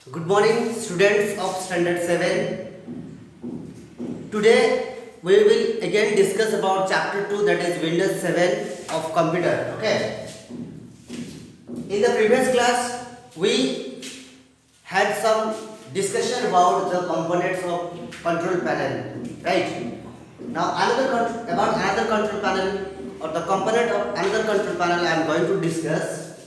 Good morning, students of Standard 7. Today we will again discuss about chapter 2, that is Windows 7 of computer. Okay. In the previous class we had some discussion about the components of control panel, right? Now about another control panel or the component of another control panel I am going to discuss,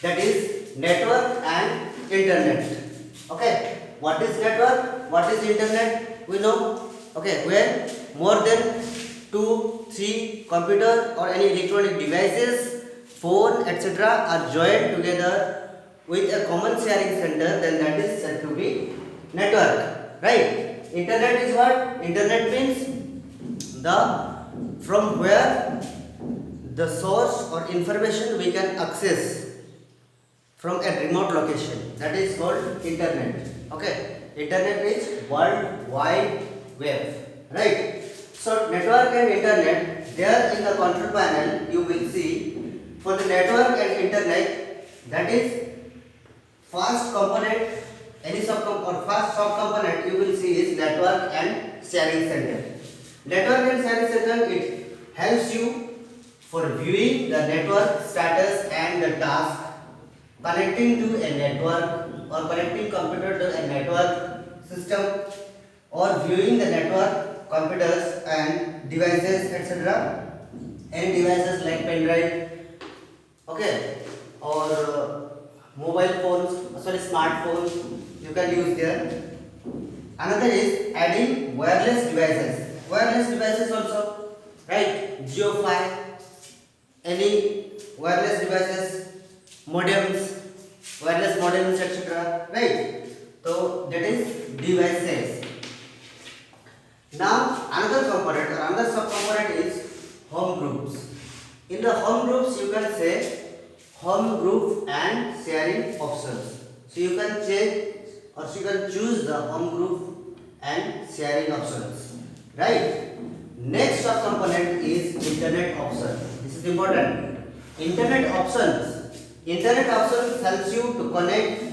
that is network and internet. Okay, what is network, what is internet, we know. Okay, when more than 2 3 computer or any electronic devices, phone, etc. are joined together with a common sharing center, then that is said to be network, right? Internet is what? Internet means the from where the source or information we can access from a remote location, that is called internet. Okay, internet is world wide web, right? So network and internet, there in the control panel you will see for the network and internet, that is first component, any first subcomponent you will see is network and sharing center. Network and sharing center, it helps you for viewing the network status and the task, connecting to a network or connecting computer to a network system, or viewing the network computers and devices, etc. Any devices like pen drive, okay, or mobile phones, sorry, smartphones you can use there. Another is adding wireless devices also, right? Geofile, any wireless devices, modems, wireless modems, etc. Right? So that is devices. Now another component or another subcomponent is home groups. In the home groups you can say home group and sharing options. So you can change or you can choose the home group and sharing options. Right? Next subcomponent is internet option. This is important. Internet options. Internet options helps you to connect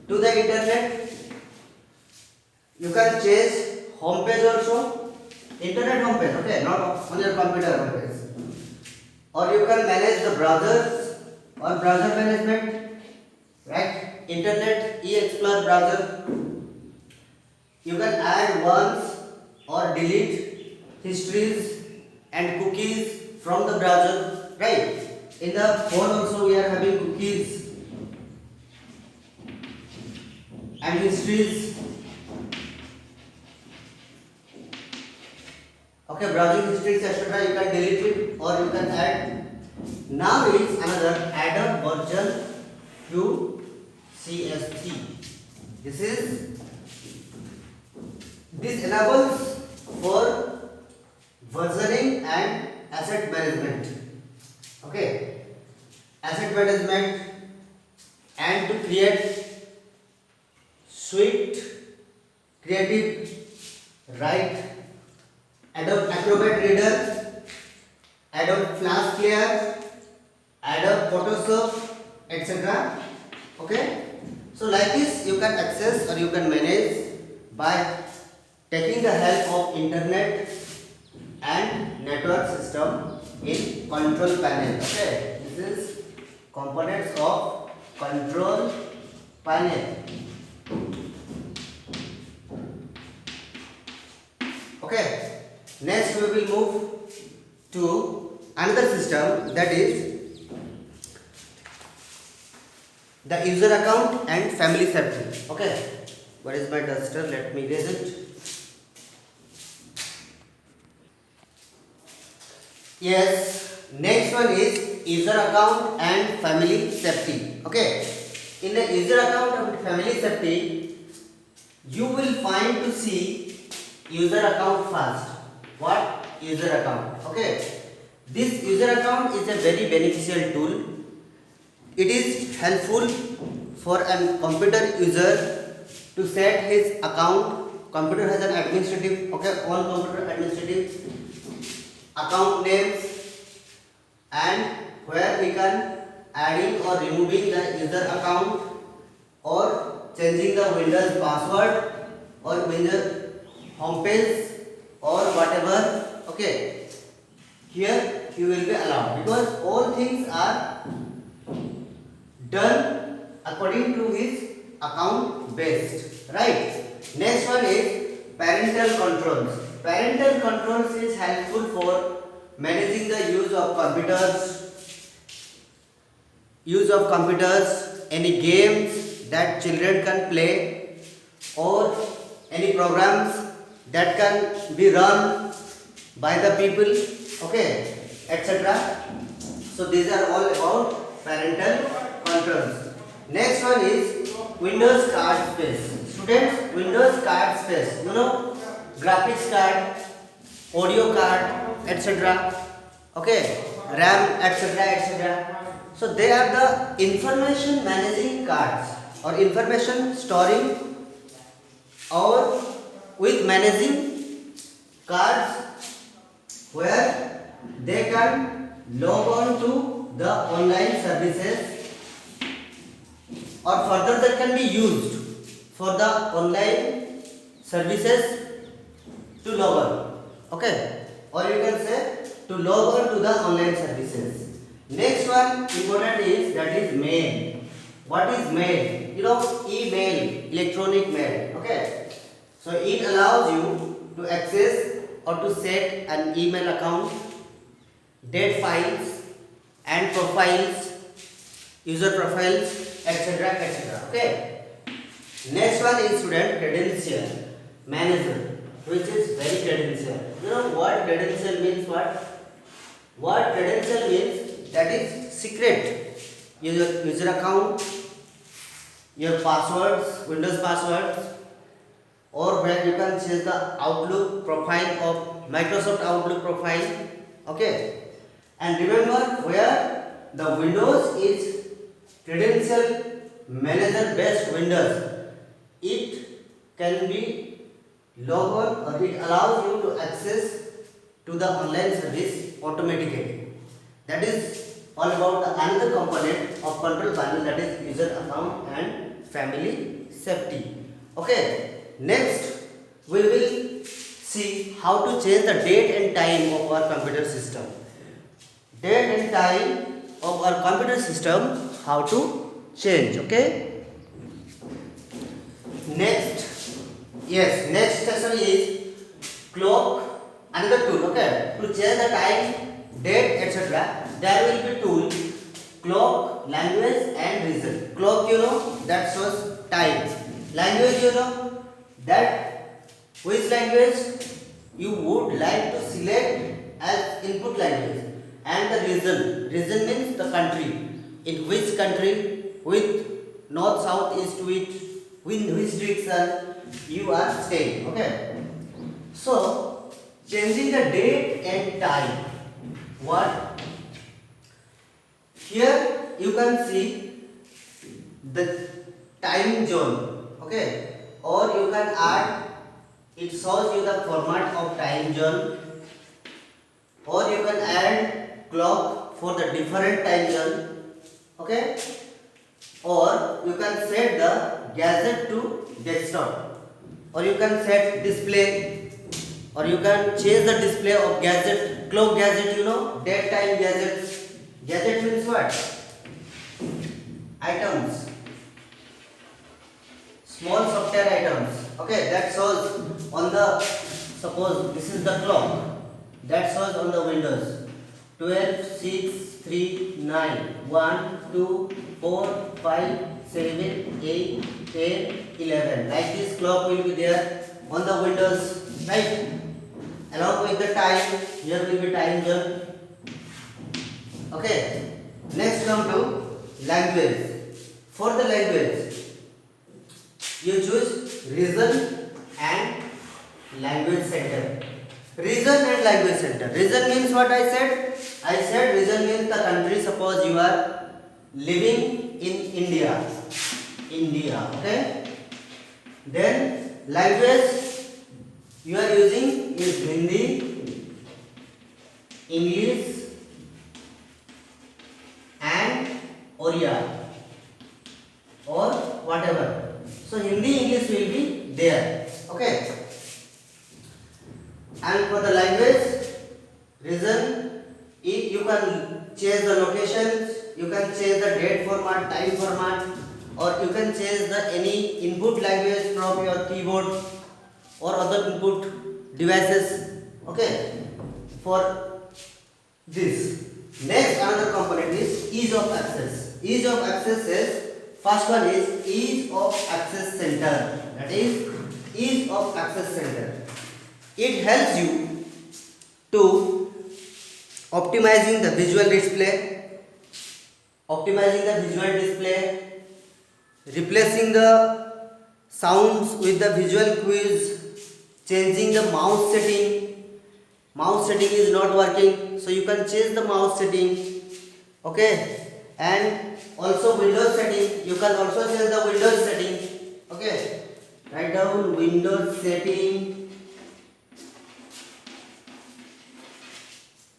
to the internet. You can change home page also. Internet home page, okay, not on your computer home page. Or you can manage the browsers or browser management, right? Internet e-explorer browser. You can add once or delete histories and cookies from the browser, right? In the phone also we are having cookies and histories. Okay, browsing histories, etc. You can delete it or you can add. Now is another add-on version QCS3. This enables for versioning and asset management. Okay, asset management and to create suite, creative, write, Adobe Acrobat Reader, Adobe Flash Player, Adobe Photoshop, etc. Okay, so like this you can access or you can manage by taking the help of internet and network system in control panel. Okay, this is components of control panel. Okay, next we will move to another system, that is the user account and family safety. Okay, what is my duster? Let me erase it. Yes, next one is user account and family safety. Okay, in the user account and family safety, you will find to see user account first. What? User account. Okay, this user account is a very beneficial tool. It is helpful for a computer user to set his account. Computer has an administrative, okay, all computer administrative account names, and where we can adding or removing the user account or changing the Windows password or Windows homepage or whatever. Okay, here you will be allowed because all things are done according to his account based, right? Next one is parental controls. Parental controls is helpful for managing the use of computers, any games that children can play, or any programs that can be run by the people, okay, etc. So these are all about parental controls. Next one is Windows card space. Students, Windows card space, graphics card, audio card, etc. Okay, RAM, etc., etc. So they are the information managing cards or information storing or with managing cards where they can log on to the online services, or further that can be used for the online services to log on, okay, or you can say to log on to the online services. Next one important is that is mail. What is mail? Email, electronic mail, okay. So it allows you to access or to set an email account, date files and profiles, user profiles, etc., etc. Okay. Next one is student credential manager, which is very credential. You know what credential means? What credential means? That is secret user account, your passwords, Windows passwords, or where you can change the Outlook profile of Microsoft Outlook profile. Okay. And remember, where the Windows is credential manager based Windows, it can be log on or it allows you to access to the online service automatically. That is all about the another component of control panel, that is user account and family safety. Okay, next we will see how to change the date and time of our computer system. Date and time of our computer system, how to change. Okay, next session is clock, another tool. Okay, to change the time, date, etc. there will be tool clock, language and reason. Clock, that shows time. Language, that which language you would like to select as input language. And the reason means the country, in which country, with north, south, east, which direction you are staying. Okay, so changing the date and time. What here you can see the time zone, okay, or you can add, it shows you the format of time zone, or you can add clock for the different time zone, okay, or you can set the gadget to desktop, or you can set display, or you can change the display of gadget, clock gadget, date time gadget. Gadget means what? Items, small software items, okay, that shows on the, suppose this is the clock, that shows on the Windows 12, 6, 3, 9, 1, 2, 4, 5, 7, 8, 10, 11. Like this clock will be there on the Windows, right? Along with the time, here will be time zone. Okay. Next come to language. For the language, you choose region and language center. Region and language center. Region means what I said? I said region means the country. Suppose you are living in India. Okay. Then language you are using is Hindi, English and Oriya or whatever. So Hindi English will be there. Okay. And for the language reason, if you can change the locations, you can change the date format, time format, or you can change the any input language from your keyboard or other input devices. Okay. For this. Next another component is ease of access. Ease of access is first one is ease of access center. That is ease of access center. It helps you to optimizing the visual display, replacing the sounds with the visual cues, changing the mouse setting. Mouse setting is not working, so you can change the mouse setting. Okay, and also Windows setting, you can also change the Windows setting. Okay, write down Windows setting.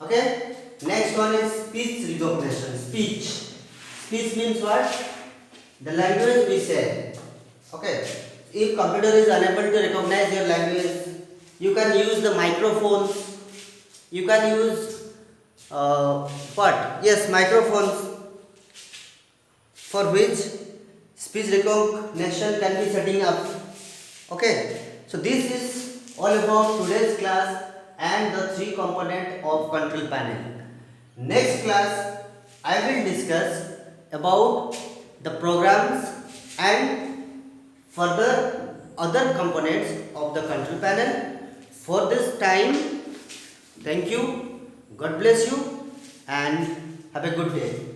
Okay, next one is speech recognition. Speech means what? The language we say. Okay, if computer is unable to recognize your language, you can use the microphones. You can use what? Yes, microphones, for which speech recognition can be setting up. Okay, so this is all about today's class and the three component of control panel. Next class I will discuss about the programs and further other components of the control panel. For this time, thank you, God bless you, and have a good day.